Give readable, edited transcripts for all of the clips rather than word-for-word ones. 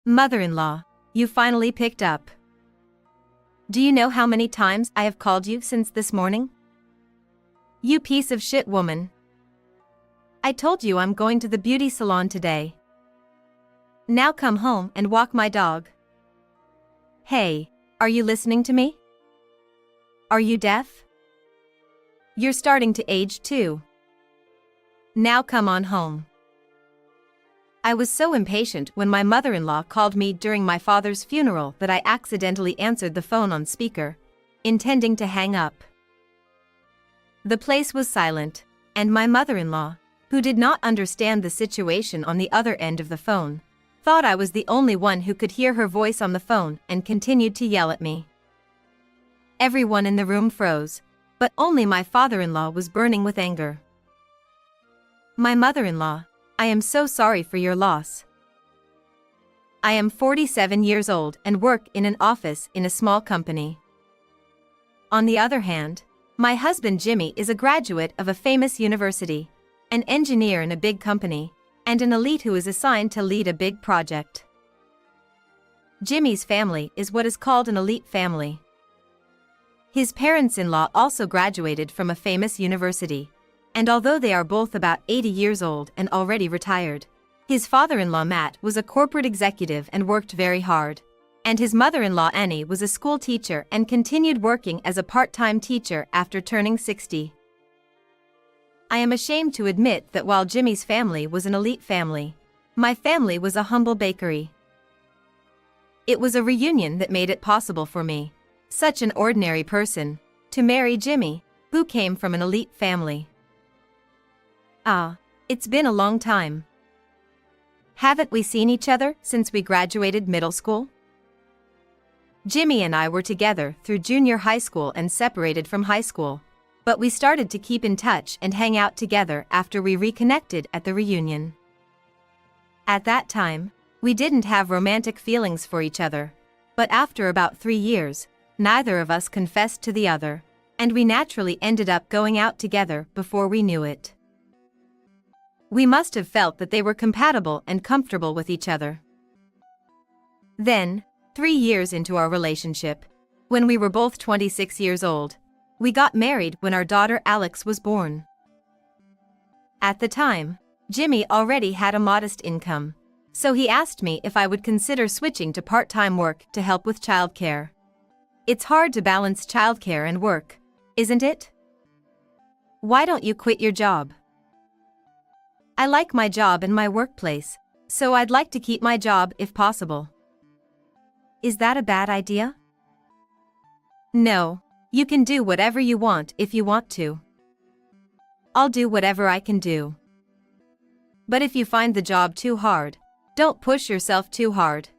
Mother-in-law, you finally picked up. Do you know how many times I have called you since this morning? You piece of shit woman. I told you I'm going to the beauty salon today. Now come home and walk my dog. Hey, are you listening to me? Are you deaf? You're starting to age too. Now come on home. I was so impatient when my mother-in-law called me during my father's funeral that I accidentally answered the phone on speaker, intending to hang up. The place was silent, and my mother-in-law, who did not understand the situation on the other end of the phone, thought I was the only one who could hear her voice on the phone and continued to yell at me. Everyone in the room froze, but only my father-in-law was burning with anger. My mother-in-law, I am so sorry for your loss. I am 47 years old and work in an office in a small company. On the other hand, my husband Jimmy is a graduate of a famous university, an engineer in a big company, and an elite who is assigned to lead a big project. Jimmy's family is what is called an elite family. His parents-in-law also graduated from a famous university, and although they are both about 80 years old and already retired, his father-in-law Matt was a corporate executive and worked very hard, and his mother-in-law Annie was a school teacher and continued working as a part-time teacher after turning 60. I am ashamed to admit that while Jimmy's family was an elite family, my family was a humble bakery. It was a reunion that made it possible for me, such an ordinary person, to marry Jimmy, who came from an elite family. It's been a long time. Haven't we seen each other since we graduated middle school? Jimmy and I were together through junior high school and separated from high school, but we started to keep in touch and hang out together after we reconnected at the reunion. At that time, we didn't have romantic feelings for each other, but after about 3 years, neither of us confessed to the other, and we naturally ended up going out together before we knew it. We must have felt that they were compatible and comfortable with each other. Then, 3 years into our relationship, when we were both 26 years old, we got married when our daughter Alex was born. At the time, Jimmy already had a modest income, so he asked me if I would consider switching to part-time work to help with childcare. It's hard to balance childcare and work, isn't it? Why don't you quit your job? I like my job and my workplace, so I'd like to keep my job if possible. Is that a bad idea? No, you can do whatever you want if you want to. I'll do whatever I can do. But if you find the job too hard, don't push yourself too hard.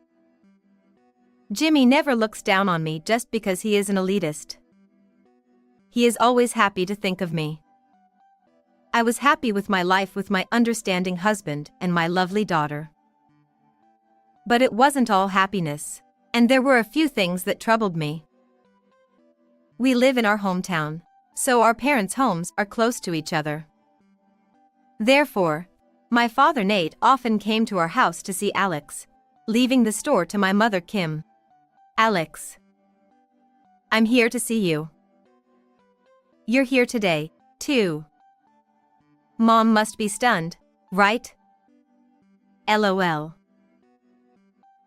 Jimmy never looks down on me just because he is an elitist. He is always happy to think of me. I was happy with my life with my understanding husband and my lovely daughter. But it wasn't all happiness, and there were a few things that troubled me. We live in our hometown, so our parents' homes are close to each other. Therefore, my father Nate often came to our house to see Alex, leaving the store to my mother Kim. Alex, I'm here to see you. You're here today, too. Mom must be stunned, right? LOL.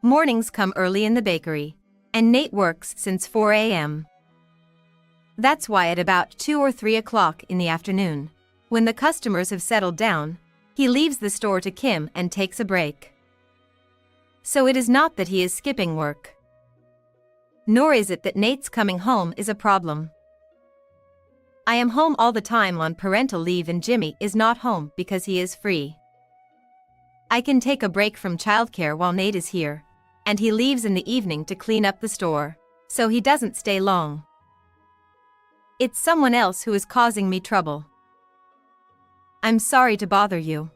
Mornings come early in the bakery, and Nate works since 4 a.m. That's why at about 2 or 3 o'clock in the afternoon, when the customers have settled down, he leaves the store to Kim and takes a break. So it is not that he is skipping work. Nor is it that Nate's coming home is a problem. I am home all the time on parental leave and Jimmy is not home because he is free. I can take a break from childcare while Nate is here, and he leaves in the evening to clean up the store, so he doesn't stay long. It's someone else who is causing me trouble. I'm sorry to bother you.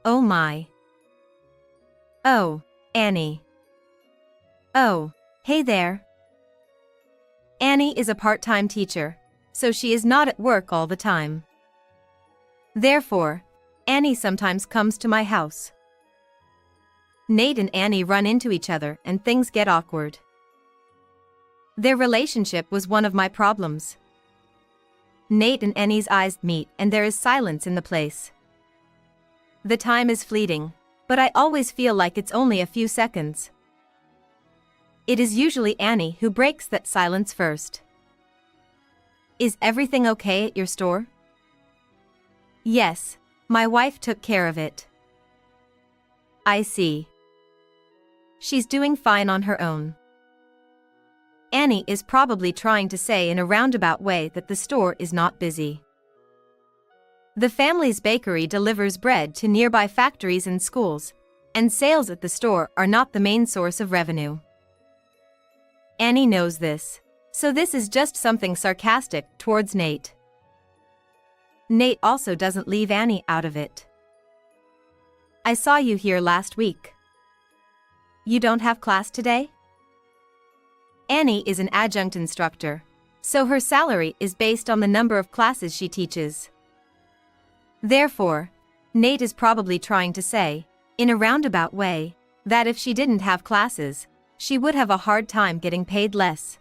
Oh my. Oh, Annie. Oh, hey there. Annie is a part-time teacher, so she is not at work all the time. Therefore, Annie sometimes comes to my house. Nate and Annie run into each other and things get awkward. Their relationship was one of my problems. Nate and Annie's eyes meet and there is silence in the place. The time is fleeting, but I always feel like it's only a few seconds. It is usually Annie who breaks that silence first. Is everything okay at your store? Yes, my wife took care of it. I see. She's doing fine on her own. Annie is probably trying to say in a roundabout way that the store is not busy. The family's bakery delivers bread to nearby factories and schools, and sales at the store are not the main source of revenue. Annie knows this, so this is just something sarcastic towards Nate. Nate also doesn't leave Annie out of it. I saw you here last week. You don't have class today? Annie is an adjunct instructor, so her salary is based on the number of classes she teaches. Therefore, Nate is probably trying to say, in a roundabout way, that if she didn't have classes, she would have a hard time getting paid less.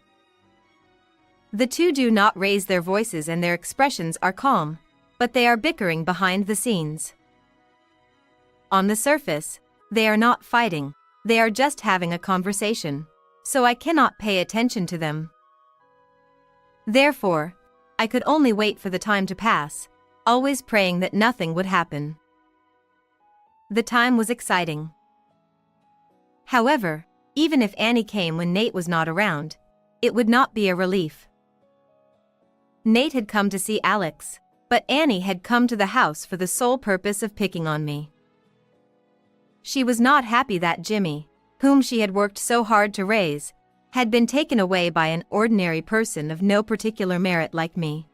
The two do not raise their voices and their expressions are calm, but they are bickering behind the scenes. On the surface, they are not fighting, they are just having a conversation, so I cannot pay attention to them. Therefore, I could only wait for the time to pass, always praying that nothing would happen. The time was exciting. However, even if Annie came when Nate was not around, it would not be a relief. Nate had come to see Alex, but Annie had come to the house for the sole purpose of picking on me. She was not happy that Jimmy, whom she had worked so hard to raise, had been taken away by an ordinary person of no particular merit like me.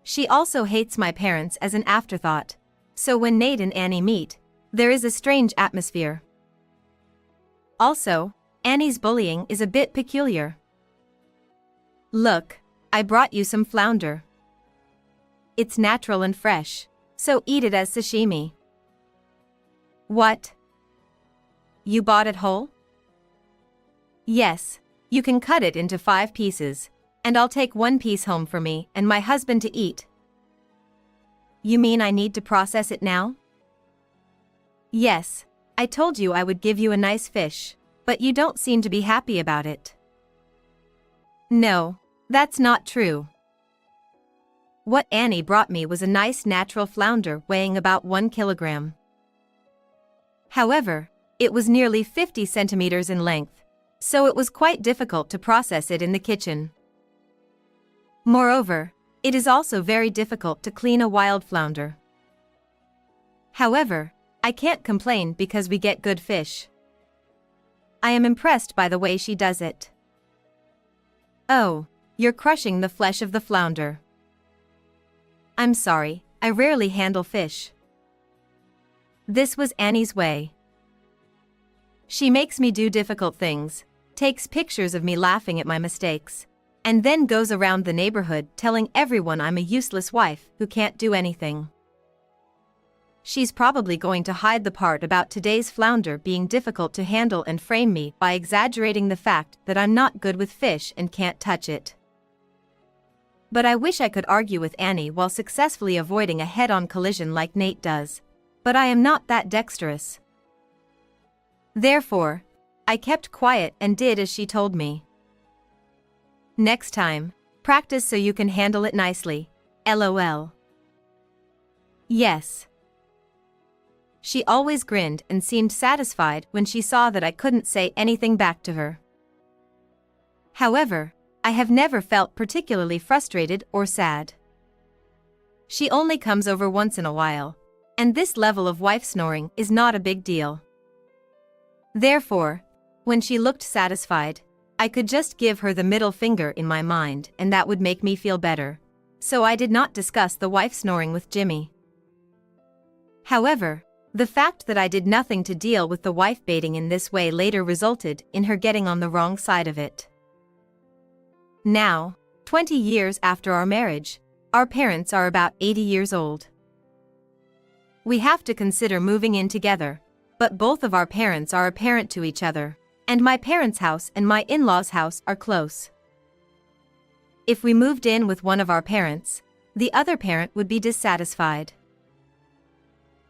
She also hates my parents as an afterthought, so when Nate and Annie meet, there is a strange atmosphere. Also, Annie's bullying is a bit peculiar. Look, I brought you some flounder. It's natural and fresh, so eat it as sashimi. What? You bought it whole? Yes, you can cut it into 5 pieces, and I'll take 1 piece home for me and my husband to eat. You mean I need to process it now? Yes, I told you I would give you a nice fish, but you don't seem to be happy about it. No, that's not true. What Annie brought me was a nice natural flounder weighing about 1 kilogram. However, it was nearly 50 centimeters in length, so it was quite difficult to process it in the kitchen. Moreover, it is also very difficult to clean a wild flounder. However, I can't complain because we get good fish. I am impressed by the way she does it. Oh, you're crushing the flesh of the flounder. I'm sorry, I rarely handle fish. This was Annie's way. She makes me do difficult things, takes pictures of me laughing at my mistakes, and then goes around the neighborhood telling everyone I'm a useless wife who can't do anything. She's probably going to hide the part about today's flounder being difficult to handle and frame me by exaggerating the fact that I'm not good with fish and can't touch it. But I wish I could argue with Annie while successfully avoiding a head-on collision like Nate does, but I am not that dexterous. Therefore, I kept quiet and did as she told me. Next time, practice so you can handle it nicely, LOL. Yes. She always grinned and seemed satisfied when she saw that I couldn't say anything back to her. However, I have never felt particularly frustrated or sad. She only comes over once in a while, and this level of wife snoring is not a big deal. Therefore, when she looked satisfied, I could just give her the middle finger in my mind and that would make me feel better, so I did not discuss the wife snoring with Jimmy. However, the fact that I did nothing to deal with the wife baiting in this way later resulted in her getting on the wrong side of it. Now, 20 years after our marriage, our parents are about 80 years old. We have to consider moving in together, but both of our parents are apparent to each other, and my parents' house and my in-laws' house are close. If we moved in with one of our parents, the other parent would be dissatisfied.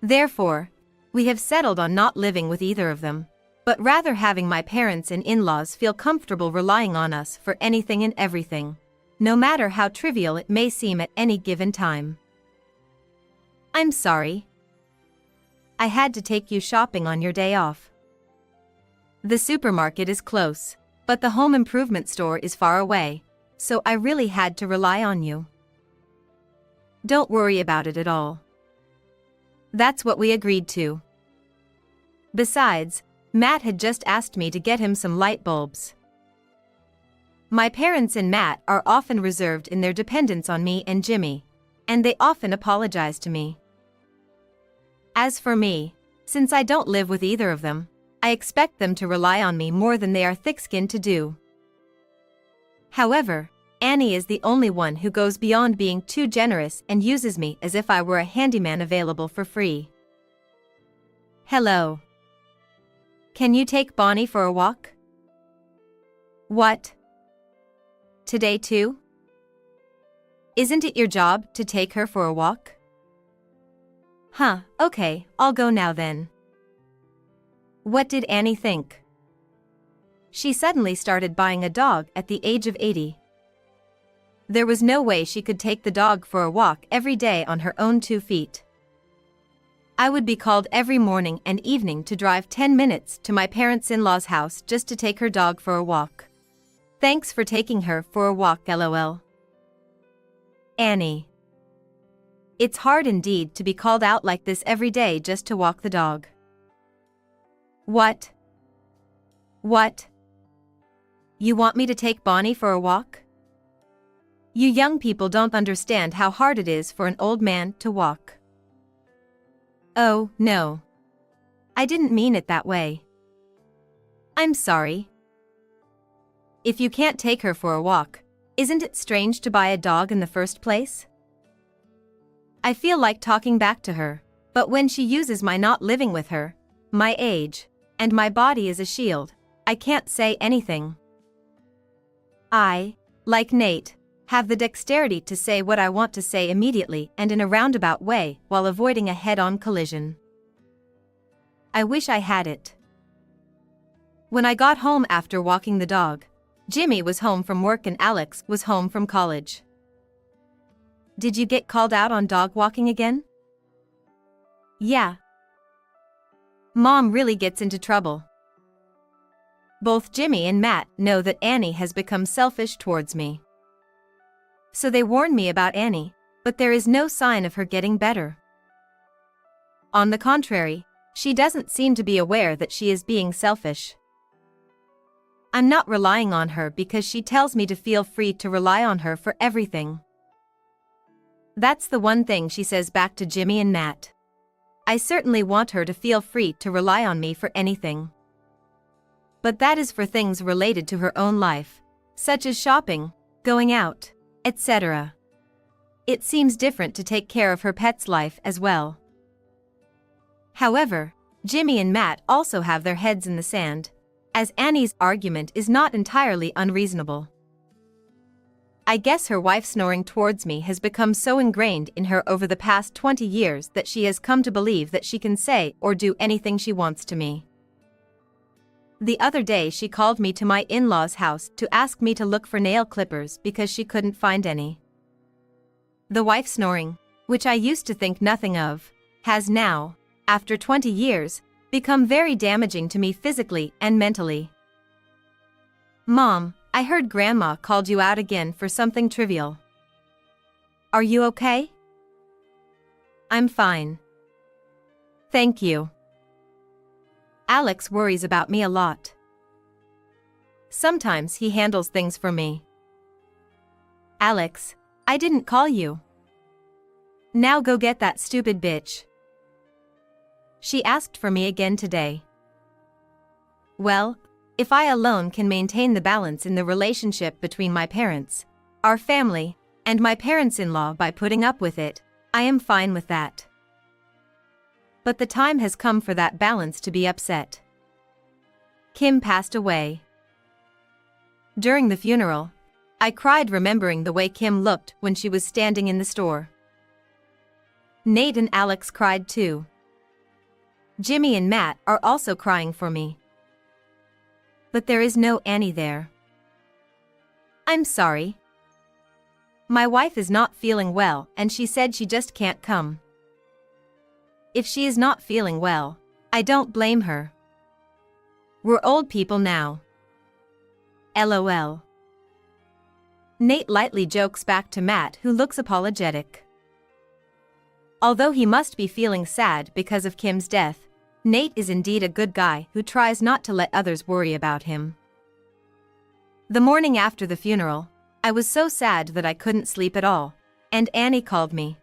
Therefore, we have settled on not living with either of them, but rather having my parents and in-laws feel comfortable relying on us for anything and everything, no matter how trivial it may seem at any given time. I'm sorry. I had to take you shopping on your day off. The supermarket is close, but the home improvement store is far away, so I really had to rely on you. Don't worry about it at all. That's what we agreed to. Besides, Matt had just asked me to get him some light bulbs. My parents and Matt are often reserved in their dependence on me and Jimmy, and they often apologize to me. As for me, since I don't live with either of them, I expect them to rely on me more than they are thick-skinned to do. However, Annie is the only one who goes beyond being too generous and uses me as if I were a handyman available for free. Hello. Can you take Bonnie for a walk? What? Today too? Isn't it your job to take her for a walk? Huh, okay, I'll go now then. What did Annie think? She suddenly started buying a dog at the age of 80. There was no way she could take the dog for a walk every day on her own 2 feet. I would be called every morning and evening to drive 10 minutes to my parents-in-law's house just to take her dog for a walk. Thanks for taking her for a walk, lol. Annie. It's hard indeed to be called out like this every day just to walk the dog. What? What? You want me to take Bonnie for a walk? You young people don't understand how hard it is for an old man to walk. Oh, no. I didn't mean it that way. I'm sorry. If you can't take her for a walk, isn't it strange to buy a dog in the first place? I feel like talking back to her, but when she uses my not living with her, my age, and my body as a shield, I can't say anything. I, like Nate, have the dexterity to say what I want to say immediately and in a roundabout way while avoiding a head-on collision. I wish I had it. When I got home after walking the dog, Jimmy was home from work and Alex was home from college. Did you get called out on dog walking again? Yeah. Mom really gets into trouble. Both Jimmy and Matt know that Annie has become selfish towards me. So they warn me about Annie, but there is no sign of her getting better. On the contrary, she doesn't seem to be aware that she is being selfish. I'm not relying on her because she tells me to feel free to rely on her for everything. That's the one thing she says back to Jimmy and Matt. I certainly want her to feel free to rely on me for anything. But that is for things related to her own life, such as shopping, going out, etc. It seems different to take care of her pet's life as well. However, Jimmy and Matt also have their heads in the sand, as Annie's argument is not entirely unreasonable. I guess her wife snoring towards me has become so ingrained in her over the past 20 years that she has come to believe that she can say or do anything she wants to me. The other day she called me to my in-laws' house to ask me to look for nail clippers because she couldn't find any. The wife snoring, which I used to think nothing of, has now, after 20 years, become very damaging to me physically and mentally. Mom, I heard Grandma called you out again for something trivial. Are you okay? I'm fine. Thank you. Alex worries about me a lot. Sometimes he handles things for me. Alex, I didn't call you. Now go get that stupid bitch. She asked for me again today. Well, if I alone can maintain the balance in the relationship between my parents, our family, and my parents-in-law by putting up with it, I am fine with that. But the time has come for that balance to be upset. Kim passed away. During the funeral, I cried remembering the way Kim looked when she was standing in the store. Nate and Alex cried too. Jimmy and Matt are also crying for me. But there is no Annie there. I'm sorry. My wife is not feeling well and she said she just can't come. If she is not feeling well, I don't blame her. We're old people now. LOL. Nate lightly jokes back to Matt, who looks apologetic. Although he must be feeling sad because of Kim's death, Nate is indeed a good guy who tries not to let others worry about him. The morning after the funeral, I was so sad that I couldn't sleep at all, and Annie called me.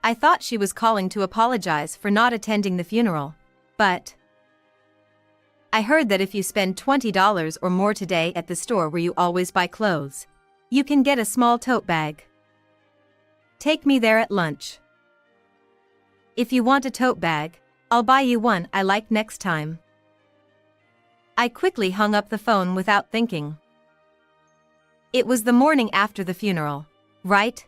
I thought she was calling to apologize for not attending the funeral, but I heard that if you spend $20 or more today at the store where you always buy clothes, you can get a small tote bag. Take me there at lunch. If you want a tote bag, I'll buy you one I like next time. I quickly hung up the phone without thinking. It was the morning after the funeral, right?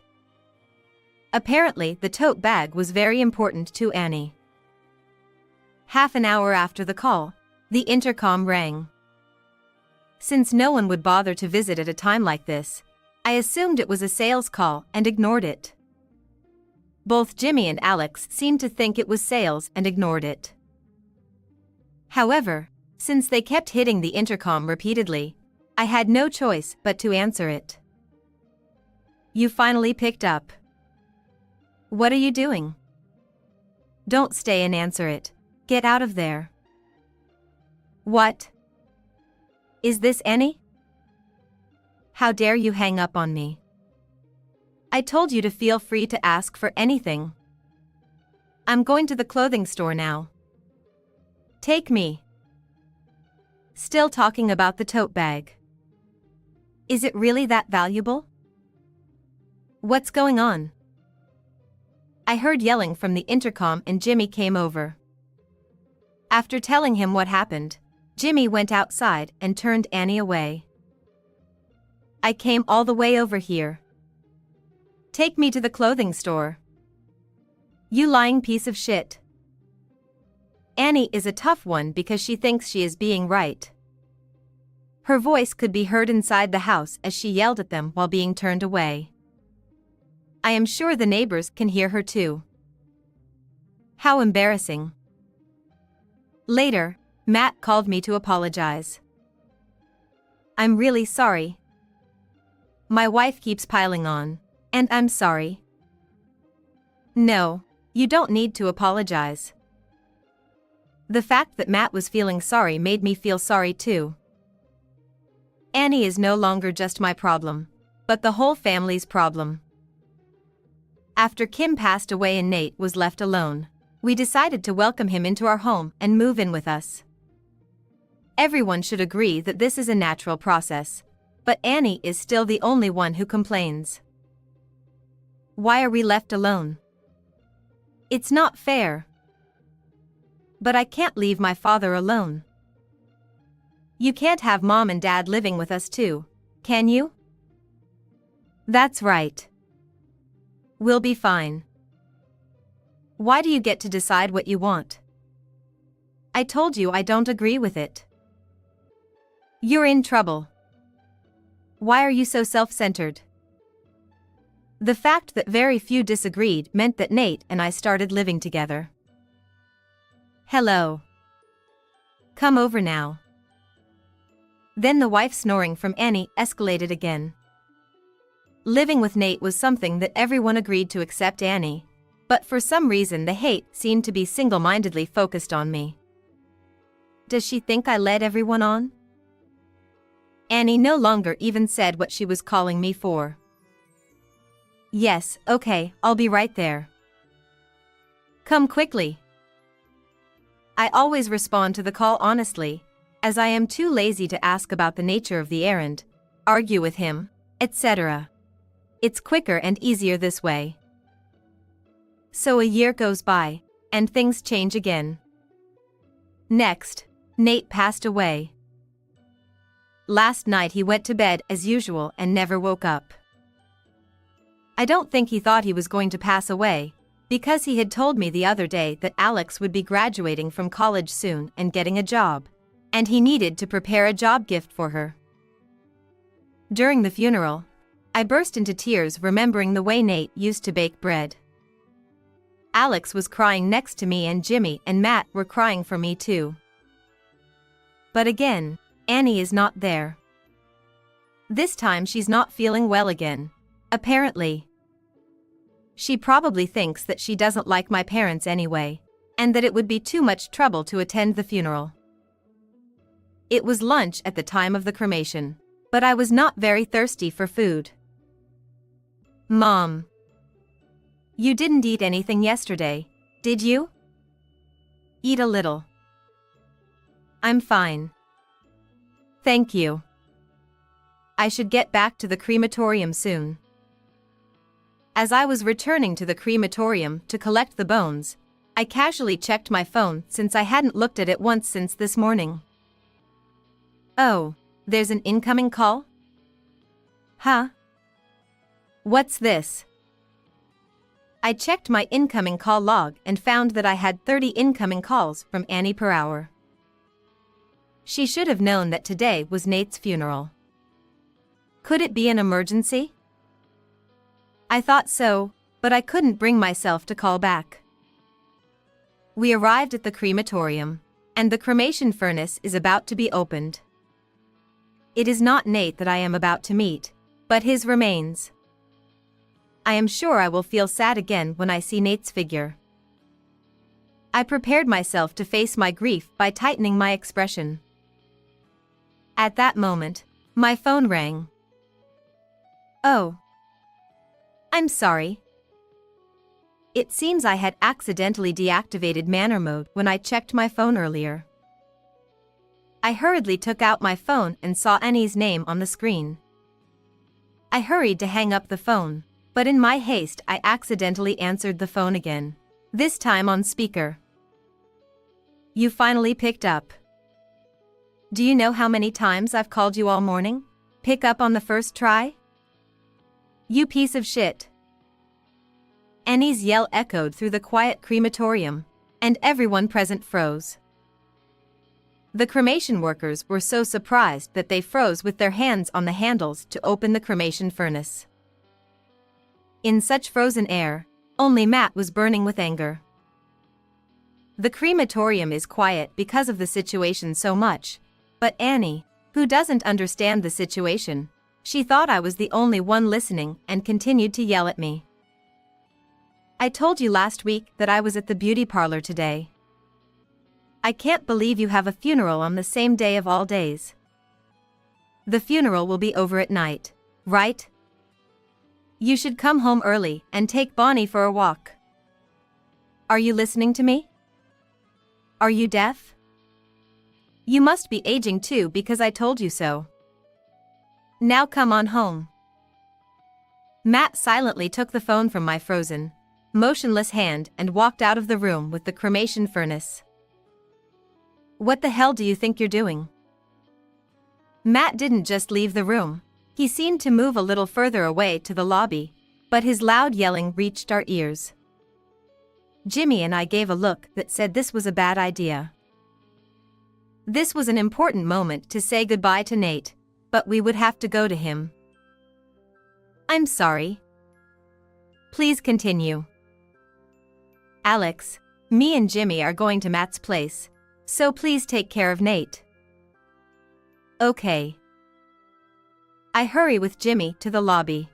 Apparently, the tote bag was very important to Annie. Half an hour after the call, the intercom rang. Since no one would bother to visit at a time like this, I assumed it was a sales call and ignored it. Both Jimmy and Alex seemed to think it was sales and ignored it. However, since they kept hitting the intercom repeatedly, I had no choice but to answer it. You finally picked up. What are you doing? Don't stay and answer it. Get out of there. What? Is this Annie? How dare you hang up on me? I told you to feel free to ask for anything. I'm going to the clothing store now. Take me. Still talking about the tote bag. Is it really that valuable? What's going on? I heard yelling from the intercom and Jimmy came over. After telling him what happened, Jimmy went outside and turned Annie away. I came all the way over here. Take me to the clothing store. You lying piece of shit. Annie is a tough one because she thinks she is being right. Her voice could be heard inside the house as she yelled at them while being turned away. I am sure the neighbors can hear her too. How embarrassing. Later, Matt called me to apologize. I'm really sorry. My wife keeps piling on, and I'm sorry. No, you don't need to apologize. The fact that Matt was feeling sorry made me feel sorry too. Annie is no longer just my problem, but the whole family's problem. After Kim passed away and Nate was left alone, we decided to welcome him into our home and move in with us. Everyone should agree that this is a natural process, but Annie is still the only one who complains. Why are we left alone? It's not fair. But I can't leave my father alone. You can't have mom and dad living with us too, can you? That's right. We'll be fine. Why do you get to decide what you want? I told you I don't agree with it. You're in trouble. Why are you so self-centered? The fact that very few disagreed meant that Nate and I started living together. Hello. Come over now. Then the wife snoring from Annie escalated again. Living with Nate was something that everyone agreed to except Annie, but for some reason the hate seemed to be single-mindedly focused on me. Does she think I led everyone on? Annie no longer even said what she was calling me for. Yes, okay, I'll be right there. Come quickly. I always respond to the call honestly, as I am too lazy to ask about the nature of the errand, argue with him, etc. It's quicker and easier this way. So a year goes by, and things change again. Next, Nate passed away. Last night he went to bed as usual and never woke up. I don't think he thought he was going to pass away, because he had told me the other day that Alex would be graduating from college soon and getting a job, and he needed to prepare a job gift for her. During the funeral, I burst into tears remembering the way Nate used to bake bread. Alex was crying next to me and Jimmy and Matt were crying for me too. But again, Annie is not there. This time she's not feeling well again, apparently. She probably thinks that she doesn't like my parents anyway, and that it would be too much trouble to attend the funeral. It was lunch at the time of the cremation, but I was not very thirsty for food. Mom, you didn't eat anything yesterday, did you? Eat a little. I'm fine. Thank you. I should get back to the crematorium soon. As I was returning to the crematorium to collect the bones, I casually checked my phone since I hadn't looked at it once since this morning. Oh, there's an incoming call? Huh? What's this? I checked my incoming call log and found that I had 30 incoming calls from Annie per hour. She should have known that today was Nate's funeral. Could it be an emergency? I thought so, but I couldn't bring myself to call back. We arrived at the crematorium, and the cremation furnace is about to be opened. It is not Nate that I am about to meet, but his remains. I am sure I will feel sad again when I see Nate's figure. I prepared myself to face my grief by tightening my expression. At that moment, my phone rang. Oh. I'm sorry. It seems I had accidentally deactivated manner mode when I checked my phone earlier. I hurriedly took out my phone and saw Annie's name on the screen. I hurried to hang up the phone, but in my haste I accidentally answered the phone again, this time on speaker. You finally picked up. Do you know how many times I've called you all morning? Pick up on the first try? You piece of shit. Annie's yell echoed through the quiet crematorium, and everyone present froze. The cremation workers were so surprised that they froze with their hands on the handles to open the cremation furnace. In such frozen air, only Matt was burning with anger. The crematorium is quiet because of the situation so much, but Annie, who doesn't understand the situation, she thought I was the only one listening and continued to yell at me. I told you last week that I was at the beauty parlor today. I can't believe you have a funeral on the same day of all days. The funeral will be over at night, right? You should come home early and take Bonnie for a walk. Are you listening to me? Are you deaf? You must be aging too because I told you so. Now come on home. Matt silently took the phone from my frozen, motionless hand and walked out of the room with the cremation furnace. What the hell do you think you're doing? Matt didn't just leave the room, he seemed to move a little further away to the lobby, but his loud yelling reached our ears. Jimmy and I gave a look that said this was a bad idea. This was an important moment to say goodbye to Nate, but we would have to go to him. I'm sorry. Please continue. Alex, me and Jimmy are going to Matt's place, so please take care of Nate. Okay. I hurry with Jimmy to the lobby.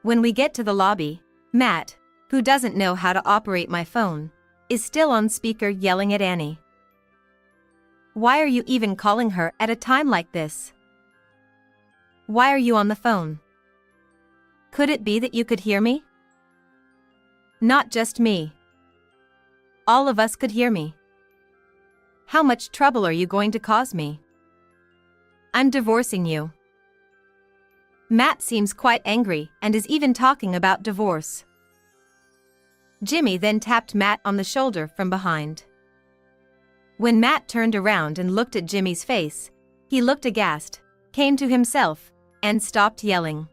When we get to the lobby, Matt, who doesn't know how to operate my phone, is still on speaker yelling at Annie. Why are you even calling her at a time like this? Why are you on the phone? Could it be that you could hear me? Not just me. All of us could hear me. How much trouble are you going to cause me? I'm divorcing you. Matt seems quite angry and is even talking about divorce. Jimmy then tapped Matt on the shoulder from behind. When Matt turned around and looked at Jimmy's face, he looked aghast, came to himself, and stopped yelling.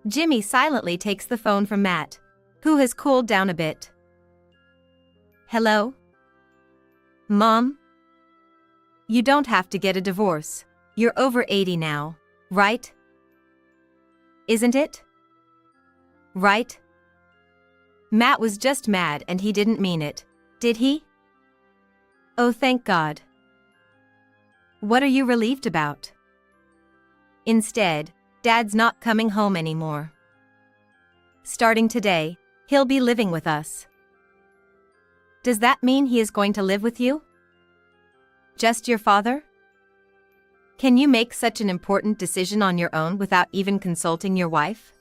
Jimmy silently takes the phone from Matt, who has cooled down a bit. "Hello? Mom? You don't have to get a divorce. You're over 80 now, right? Isn't it? Right?" Matt was just mad and he didn't mean it, did he? Oh, thank God. What are you relieved about? Instead, Dad's not coming home anymore. Starting today, he'll be living with us. Does that mean he is going to live with you? Just your father? Can you make such an important decision on your own without even consulting your wife?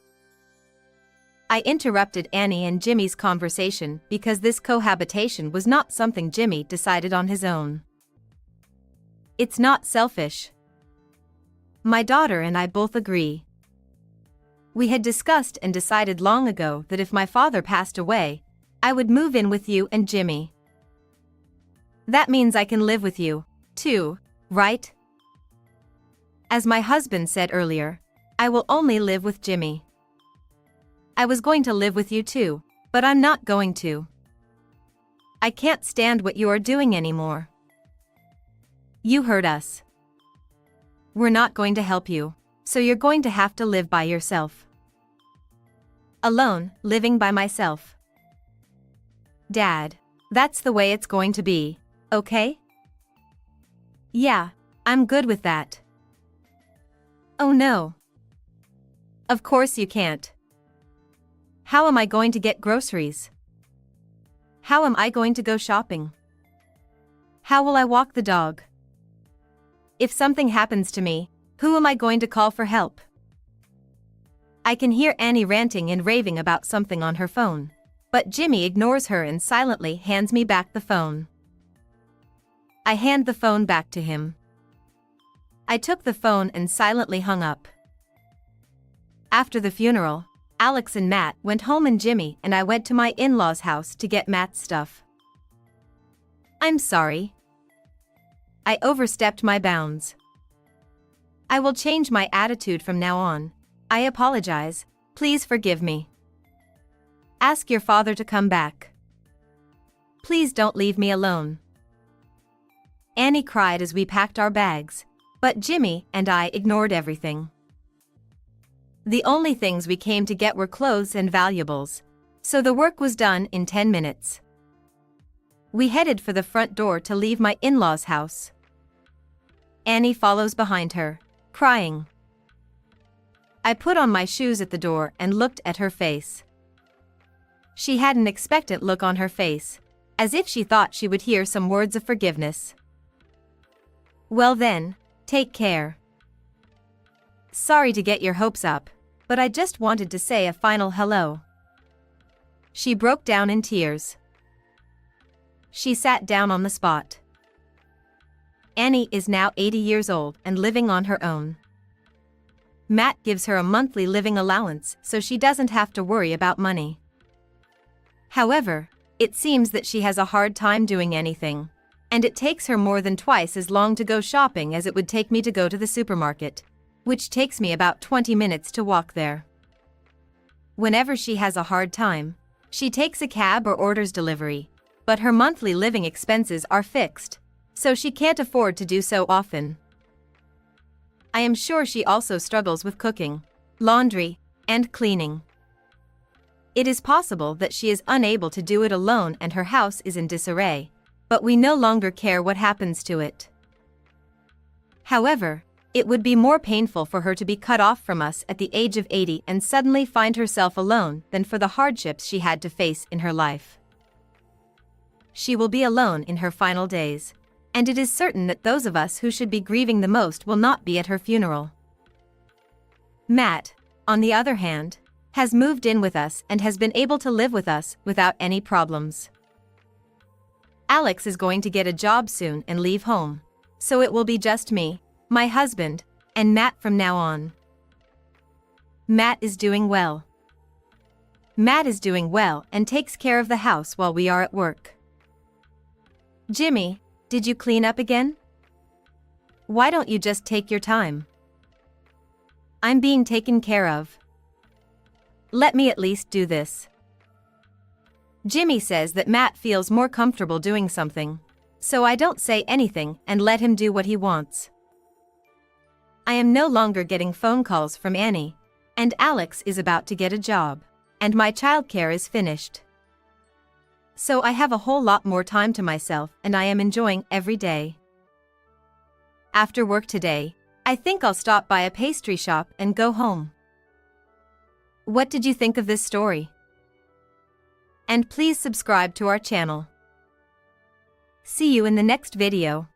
I interrupted Annie and Jimmy's conversation because this cohabitation was not something Jimmy decided on his own. It's not selfish. My daughter and I both agree. We had discussed and decided long ago that if my father passed away, I would move in with you and Jimmy. That means I can live with you, too, right? As my husband said earlier, I will only live with Jimmy. I was going to live with you too, but I'm not going to. I can't stand what you are doing anymore. You hurt us. We're not going to help you, so you're going to have to live by yourself. Alone, living by myself. Dad, that's the way it's going to be, okay? Yeah, I'm good with that. Oh no. Of course you can't. How am I going to get groceries? How am I going to go shopping? How will I walk the dog? If something happens to me, who am I going to call for help? I can hear Annie ranting and raving about something on her phone, but Jimmy ignores her and silently hands me back the phone. I hand the phone back to him. I took the phone and silently hung up. After the funeral, Alex and Matt went home and Jimmy and I went to my in-laws' house to get Matt's stuff. I'm sorry. I overstepped my bounds. I will change my attitude from now on. I apologize, please forgive me. Ask your father to come back. Please don't leave me alone. Annie cried as we packed our bags, but Jimmy and I ignored everything. The only things we came to get were clothes and valuables, so the work was done in 10 minutes. We headed for the front door to leave my in-laws' house. Annie follows behind her, crying. I put on my shoes at the door and looked at her face. She had an expectant look on her face, as if she thought she would hear some words of forgiveness. Well then, take care. Sorry to get your hopes up, but I just wanted to say a final hello. She broke down in tears. She sat down on the spot. Annie is now 80 years old and living on her own. Matt gives her a monthly living allowance so she doesn't have to worry about money. However, it seems that she has a hard time doing anything, and it takes her more than twice as long to go shopping as it would take me to go to the supermarket, which takes me about 20 minutes to walk there. Whenever she has a hard time, she takes a cab or orders delivery, but her monthly living expenses are fixed, so she can't afford to do so often. I am sure she also struggles with cooking, laundry, and cleaning. It is possible that she is unable to do it alone and her house is in disarray, but we no longer care what happens to it. However, it would be more painful for her to be cut off from us at the age of 80 and suddenly find herself alone than for the hardships she had to face in her life. She will be alone in her final days, and it is certain that those of us who should be grieving the most will not be at her funeral. Matt, on the other hand, has moved in with us and has been able to live with us without any problems. Alex is going to get a job soon and leave home, so it will be just me, my husband, and Matt from now on. Matt is doing well. Matt is doing well and takes care of the house while we are at work. Jimmy, did you clean up again? Why don't you just take your time? I'm being taken care of. Let me at least do this. Jimmy says that Matt feels more comfortable doing something, so I don't say anything and let him do what he wants. I am no longer getting phone calls from Annie, and Alex is about to get a job, and my childcare is finished. So I have a whole lot more time to myself and I am enjoying every day. After work today, I think I'll stop by a pastry shop and go home. What did you think of this story? And please subscribe to our channel. See you in the next video.